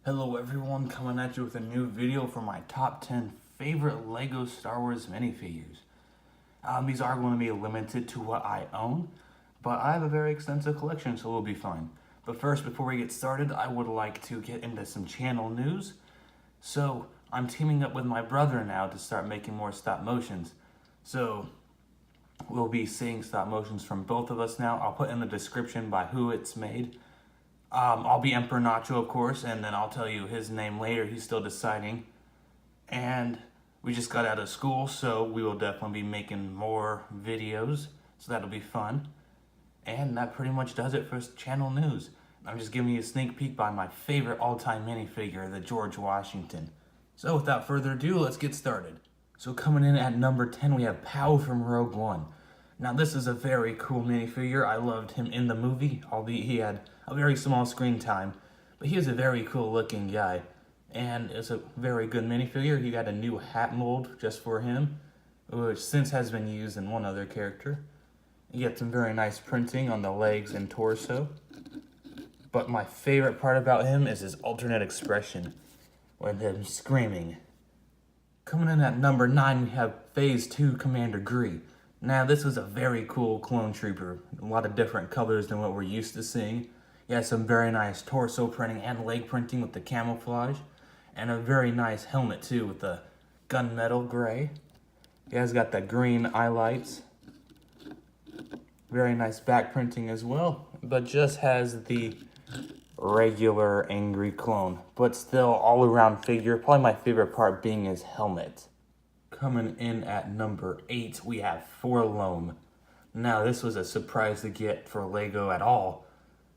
Hello everyone, coming at you with a new video for my top 10 favorite LEGO Star Wars minifigures. These are going to be limited to what I own, but I have a very extensive collection, so we'll be fine. But first, before we get started, I would like to get into some channel news. So, I'm teaming up with my brother now to start making more stop motions. So, we'll be seeing stop motions from both of us now. I'll put in the description by who it's made. I'll be Emperor Nacho, of course, and then I'll tell you his name later. He's still deciding. And we just got out of school, so we will definitely be making more videos. So that'll be fun. And that pretty much does it for channel news. I'm just giving you a sneak peek by my favorite all-time minifigure, the George Washington. So without further ado, let's get started. So coming in at number 10, we have Pow from Rogue One. Now this is a very cool minifigure. I loved him in the movie, albeit he had a very small screen time. But he was a very cool looking guy. And it's a very good minifigure. He got a new hat mold just for him, which since has been used in one other character. You get some very nice printing on the legs and torso. But my favorite part about him is his alternate expression, with him screaming. Coming in at number 9, we have Phase 2 Commander Gree. Now, this was a very cool clone trooper. A lot of different colors than what we're used to seeing. He has some very nice torso printing and leg printing with the camouflage. And a very nice helmet, too, with the gunmetal gray. He has got the green highlights. Very nice back printing as well. But just has the regular angry clone. But still, all-around figure. Probably my favorite part being his helmet. Coming in at number 8, we have Forlome. Now, this was a surprise to get for LEGO at all.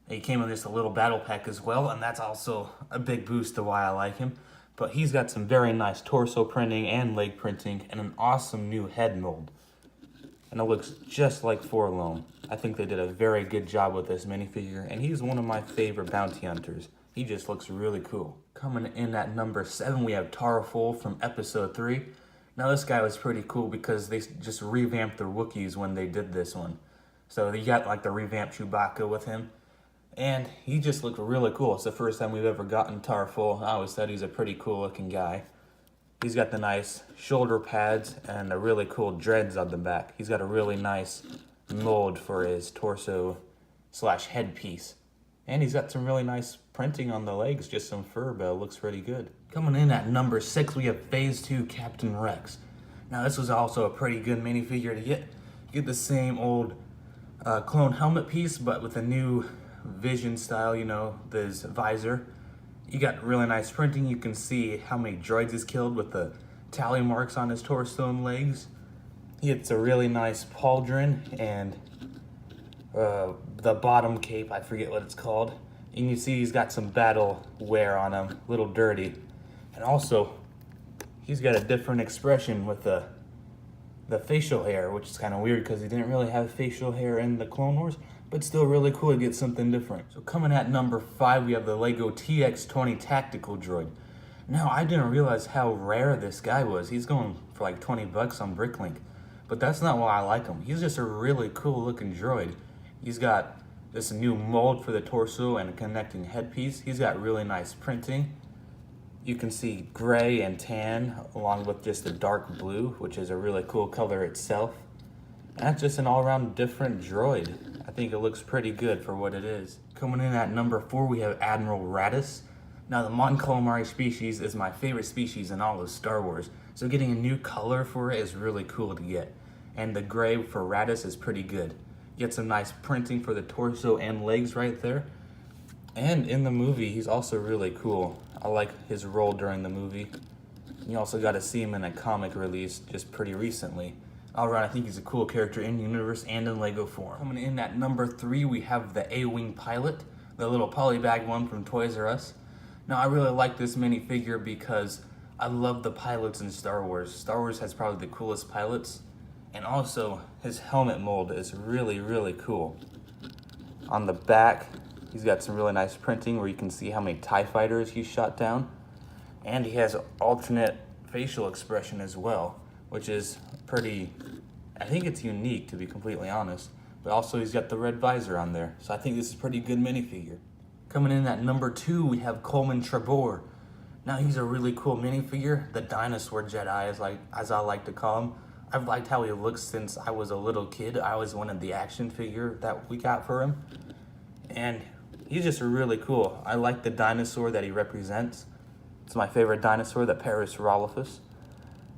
He came in just a little battle pack as well, and that's also a big boost to why I like him. But he's got some very nice torso printing and leg printing, and an awesome new head mold. And it looks just like Forlome. I think they did a very good job with this minifigure, and he's one of my favorite bounty hunters. He just looks really cool. Coming in at number 7, we have Tarful from Episode 3. Now this guy was pretty cool because they just revamped the Wookiees when they did this one. So you got like the revamped Chewbacca with him. And he just looked really cool. It's the first time we've ever gotten Tarful. I always thought he's a pretty cool looking guy. He's got the nice shoulder pads and the really cool dreads on the back. He's got a really nice mold for his torso / headpiece. And he's got some really nice printing on the legs, just some fur, but it looks pretty good. Coming in at number 6, we have Phase 2 Captain Rex. Now this was also a pretty good minifigure to get. You get the same old clone helmet piece, but with a new vision style, you know, this visor. You got really nice printing. You can see how many droids he's killed with the tally marks on his torso and legs. He gets a really nice pauldron and the bottom cape, I forget what it's called. And you see he's got some battle wear on him, a little dirty. And also, he's got a different expression with the facial hair, which is kind of weird because he didn't really have facial hair in the Clone Wars, but still really cool to get something different. So coming at number 5, we have the LEGO TX-20 Tactical Droid. Now, I didn't realize how rare this guy was. He's going for like 20 bucks on Bricklink, but that's not why I like him. He's just a really cool looking droid. He's got this new mold for the torso and a connecting headpiece. He's got really nice printing. You can see gray and tan along with just a dark blue, which is a really cool color itself. And that's just an all-around different droid. I think it looks pretty good for what it is. Coming in at number 4, we have Admiral Raddus. Now, the Mon Calamari species is my favorite species in all of Star Wars, so getting a new color for it is really cool to get. And the gray for Raddus is pretty good. You get some nice printing for the torso and legs right there. And in the movie, he's also really cool. I like his role during the movie. You also got to see him in a comic release just pretty recently. Alright, I think he's a cool character in universe and in LEGO form. Coming in at number 3, we have the A-Wing pilot, the little polybag one from Toys R Us. Now, I really like this minifigure because I love the pilots in Star Wars. Star Wars has probably the coolest pilots, and also his helmet mold is really, really cool. On the back, he's got some really nice printing where you can see how many TIE fighters he's shot down, and he has alternate facial expression as well, which is pretty, I think it's unique to be completely honest, but also he's got the red visor on there, so I think this is a pretty good minifigure. Coming in at number 2, we have Coleman Trebor. Now he's a really cool minifigure, the dinosaur Jedi, as I like to call him. I've liked how he looks since I was a little kid. I always wanted the action figure that we got for him. And he's just really cool. I like the dinosaur that he represents. It's my favorite dinosaur, the Parasaurolophus.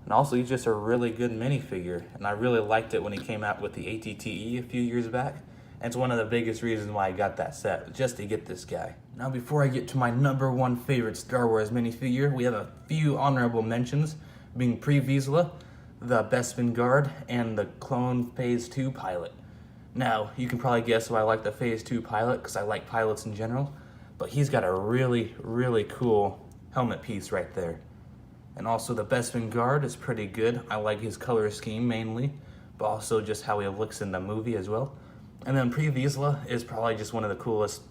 And also, he's just a really good minifigure. And I really liked it when he came out with the ATTE a few years back. And it's one of the biggest reasons why I got that set, just to get this guy. Now, before I get to my number 1 favorite Star Wars minifigure, we have a few honorable mentions, being Pre-Vizsla, the Bespin Guard, and the Clone Phase 2 pilot. Now, you can probably guess why I like the Phase 2 pilot, because I like pilots in general, but he's got a really, really cool helmet piece right there. And also the Bespin Guard is pretty good. I like his color scheme mainly, but also just how he looks in the movie as well. And then Pre-Vizsla is probably just one of the coolest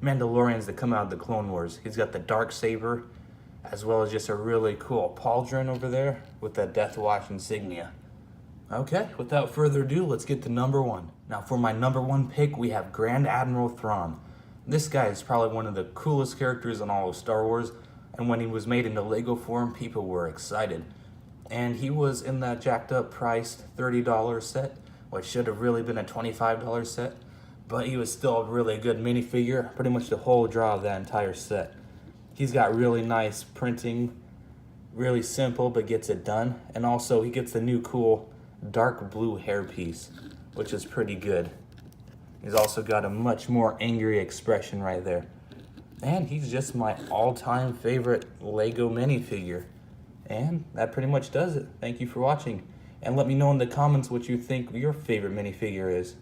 Mandalorians that come out of the Clone Wars. He's got the dark saber, as well as just a really cool pauldron over there with the Death Watch insignia. Okay, without further ado, let's get to number 1. Now for my number 1 pick, we have Grand Admiral Thrawn. This guy is probably one of the coolest characters in all of Star Wars, and when he was made into Lego form, people were excited. And he was in that jacked up priced $30 set, which should have really been a $25 set, but he was still a really good minifigure, pretty much the whole draw of that entire set. He's got really nice printing, really simple, but gets it done. And also he gets the new cool dark blue hairpiece, which is pretty good. He's also got a much more angry expression right there. And he's just my all-time favorite Lego minifigure. And that pretty much does it. Thank you for watching. And let me know in the comments what you think your favorite minifigure is.